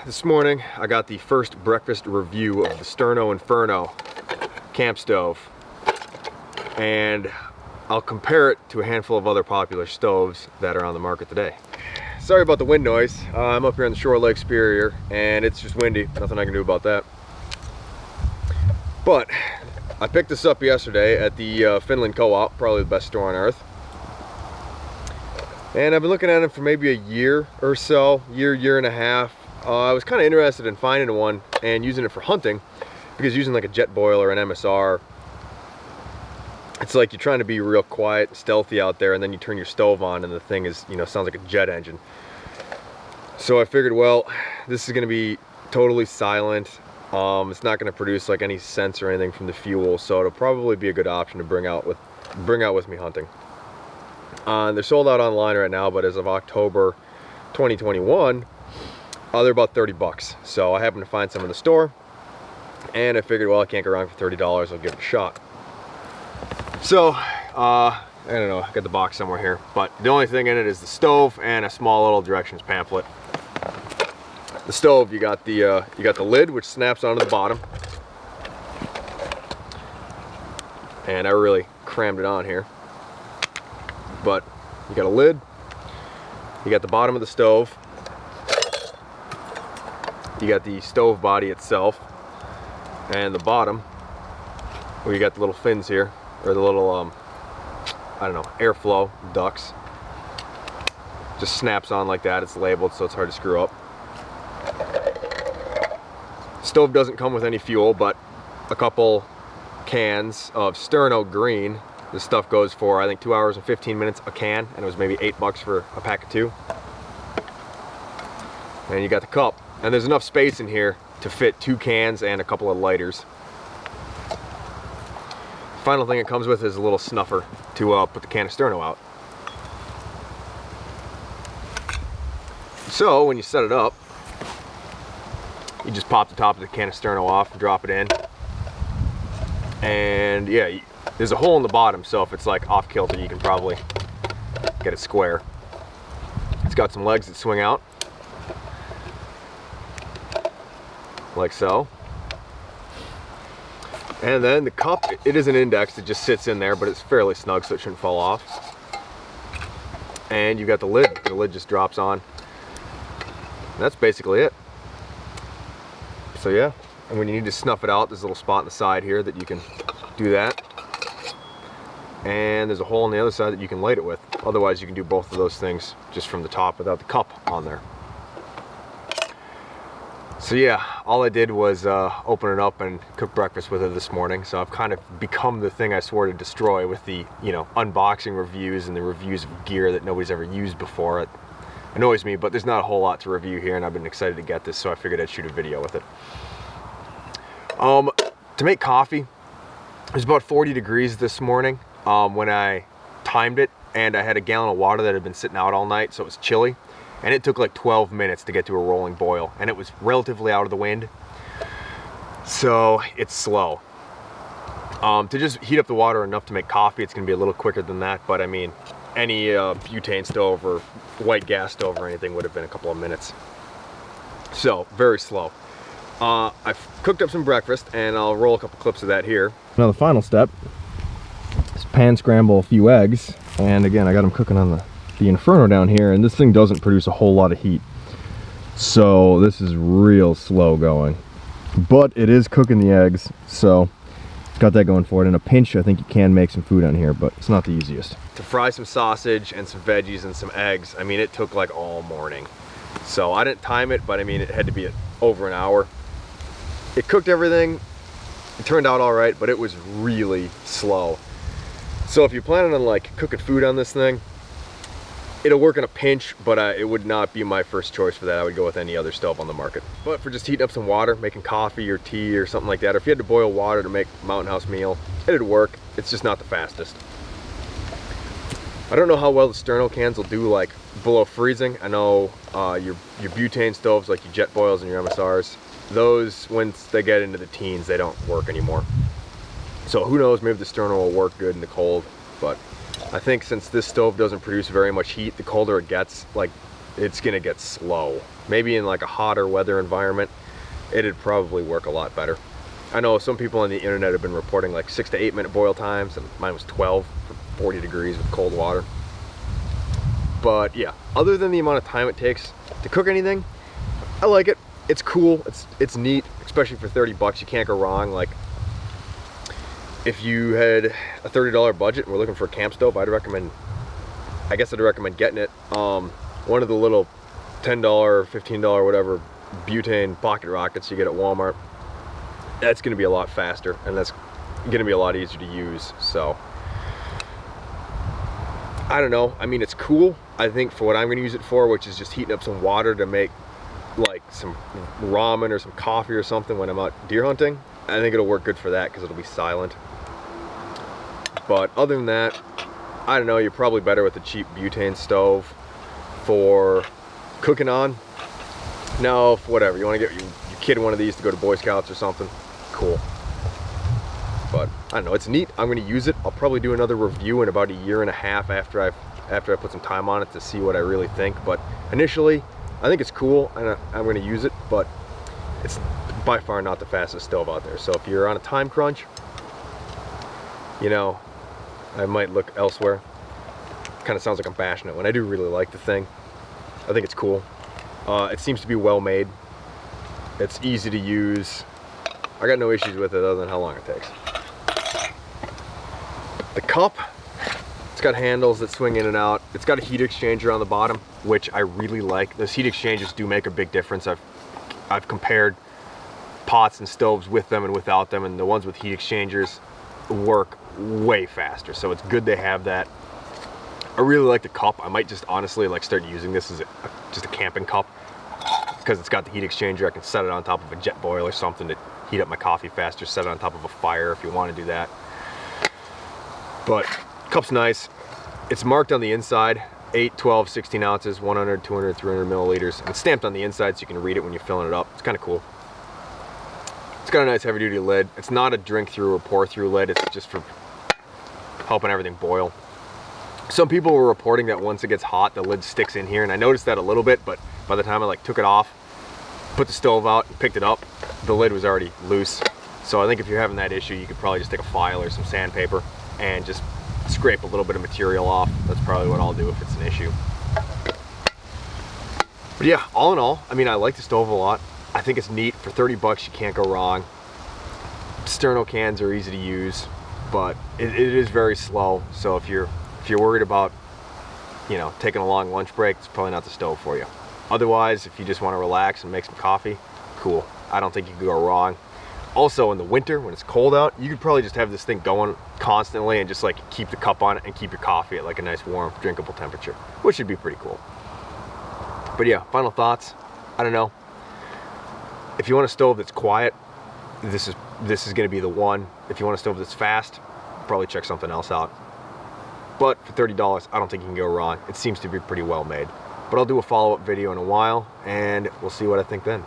This morning I got the first breakfast review of the Sterno Inferno camp stove, and I'll compare it to a handful of other popular stoves that are on the market today. Sorry about the wind noise. I'm up here on the Shore Lake Superior and it's just windy. Nothing I can do about that. But I picked this up yesterday at the Finland Co-op, probably the best store on earth. And I've been looking at it for maybe a year or so, year and a half. I was kind of interested in finding one and using it for hunting, because using like a jet boil or an MSR, it's like you're trying to be real quiet, stealthy out there, and then you turn your stove on and the thing is, sounds like a jet engine. So I figured, well, this is going to be totally silent. It's not going to produce like any scents or anything from the fuel, so it'll probably be a good option to bring out with me hunting. They're sold out online right now, but as of October 2021, they're about 30 bucks. So I happened to find some in the store, and I figured, well, I can't go wrong for $30. I'll give it a shot. So, I don't know, I got the box somewhere here, but the only thing in it is the stove and a small little directions pamphlet. The stove, you got the lid, which snaps onto the bottom, and I really crammed it on here. But you got a lid, you got the bottom of the stove, you got the stove body itself, and the bottom where you got the little fins here, or the little I don't know, airflow ducts. Just snaps on like that. It's labeled, so it's hard to screw up. Stove doesn't come with any fuel, but a couple cans of Sterno Green. This stuff goes for, I think, 2 hours and 15 minutes a can, and it was maybe $8 for a pack of 2. And you got the cup, and there's enough space in here to fit 2 cans and a couple of lighters. Final thing it comes with is a little snuffer to put the can of Sterno out. So when you set it up, you just pop the top of the can of Sterno off and drop it in. And yeah, there's a hole in the bottom, so if it's like off kilter, you can probably get it square. It's got some legs that swing out, like so. And then the cup, it is an index, it just sits in there, but it's fairly snug, so it shouldn't fall off. And you got the lid just drops on. And that's basically it. So yeah, and when you need to snuff it out, there's a little spot on the side here that you can do that. And there's a hole on the other side that you can light it with. Otherwise, you can do both of those things just from the top without the cup on there. So yeah, all I did was open it up and cook breakfast with it this morning. So I've kind of become the thing I swore to destroy with the, unboxing reviews and the reviews of gear that nobody's ever used before. It annoys me, but there's not a whole lot to review here, and I've been excited to get this, so I figured I'd shoot a video with it. To make coffee, it was about 40 degrees this morning when I timed it, and I had a gallon of water that had been sitting out all night, so it was chilly. And it took like 12 minutes to get to a rolling boil, and it was relatively out of the wind, so it's slow. To just heat up the water enough to make coffee, it's gonna be a little quicker than that, but I mean, any butane stove or white gas stove or anything would have been a couple of minutes. So, very slow. I've cooked up some breakfast, and I'll roll a couple clips of that here. Now the final step is pan scramble a few eggs, and again, I got them cooking on the Inferno down here, and this thing doesn't produce a whole lot of heat, so this is real slow going, but it is cooking the eggs, so got that going for it. In a pinch, I think you can make some food on here, but it's not the easiest. To fry some sausage and some veggies and some eggs, I mean, it took like all morning, so I didn't time it, but I mean, it had to be over an hour. It cooked everything, it turned out all right, but it was really slow. So if you're planning on like cooking food on this thing, it'll work in a pinch, but it would not be my first choice for that. I would go with any other stove on the market. But for just heating up some water, making coffee or tea or something like that, or if you had to boil water to make a Mountain House meal, it'd work. It's just not the fastest. I don't know how well the Sterno cans will do like below freezing. I know your butane stoves, like your jet boils and your MSRs, those, once they get into the teens, they don't work anymore. So who knows, maybe the Sterno will work good in the cold, but I think since this stove doesn't produce very much heat, the colder it gets, like, it's gonna get slow Maybe in like a hotter weather environment, it'd probably work a lot better. I know some people on the internet have been reporting like 6 to 8 minute boil times, and mine was 12 for 40 degrees with cold water. But yeah, other than the amount of time it takes to cook anything, I like it. It's cool, it's neat, especially for 30 bucks. You can't go wrong. Like, if you had a $30 budget and we're looking for a camp stove, I'd recommend getting it. One of the little $10, $15, whatever, butane pocket rockets you get at Walmart, that's gonna be a lot faster, and that's gonna be a lot easier to use. So, I don't know, I mean, it's cool. I think for what I'm gonna use it for, which is just heating up some water to make like some ramen or some coffee or something when I'm out deer hunting, I think it'll work good for that because it'll be silent. But other than that, I don't know, you're probably better with a cheap butane stove for cooking on. Now, whatever, you want to get your kid one of these to go to Boy Scouts or something, cool. But I don't know, it's neat. I'm going to use it. I'll probably do another review in about a year and a half after I put some time on it to see what I really think. But initially, I think it's cool, and I'm going to use it, but it's by far not the fastest stove out there. So if you're on a time crunch, you know, I might look elsewhere. Kind of sounds like I'm bashing it when I do really like the thing. I think it's cool. It seems to be well made. It's easy to use. I got no issues with it other than how long it takes. The cup, it's got handles that swing in and out. It's got a heat exchanger on the bottom, which I really like. Those heat exchangers do make a big difference. I've compared pots and stoves with them and without them, and the ones with heat exchangers work way faster. So it's good they have that. I really like the cup. I might just honestly like start using this as just a camping cup because it's got the heat exchanger. I can set it on top of a jet boil or something to heat up my coffee faster. Set it on top of a fire if you want to do that. But cup's nice. It's marked on the inside, 8, 12, 16 ounces, 100, 200, 300 milliliters. And it's stamped on the inside so you can read it when you're filling it up. It's kind of cool. It's got a nice heavy duty lid. It's not a drink through or pour through lid. It's just for helping everything boil. Some people were reporting that once it gets hot, the lid sticks in here, and I noticed that a little bit, but by the time I like took it off, put the stove out and picked it up, the lid was already loose. So I think if you're having that issue, you could probably just take a file or some sandpaper and just scrape a little bit of material off. That's probably what I'll do if it's an issue. But yeah, all in all, I mean, I like the stove a lot. I think it's neat. For 30 bucks, you can't go wrong. Sterno cans are easy to use, but it is very slow. So if you're worried about, you know, taking a long lunch break, it's probably not the stove for you. Otherwise, if you just want to relax and make some coffee, cool. I don't think you could go wrong. Also, in the winter, when it's cold out, you could probably just have this thing going constantly and just like keep the cup on it and keep your coffee at like a nice warm, drinkable temperature, which would be pretty cool. But yeah, final thoughts. I don't know. If you want a stove that's quiet, this is going to be the one. If you want a stove that's fast, probably check something else out. But for $30, I don't think you can go wrong. It seems to be pretty well made. But I'll do a follow-up video in a while, and we'll see what I think then.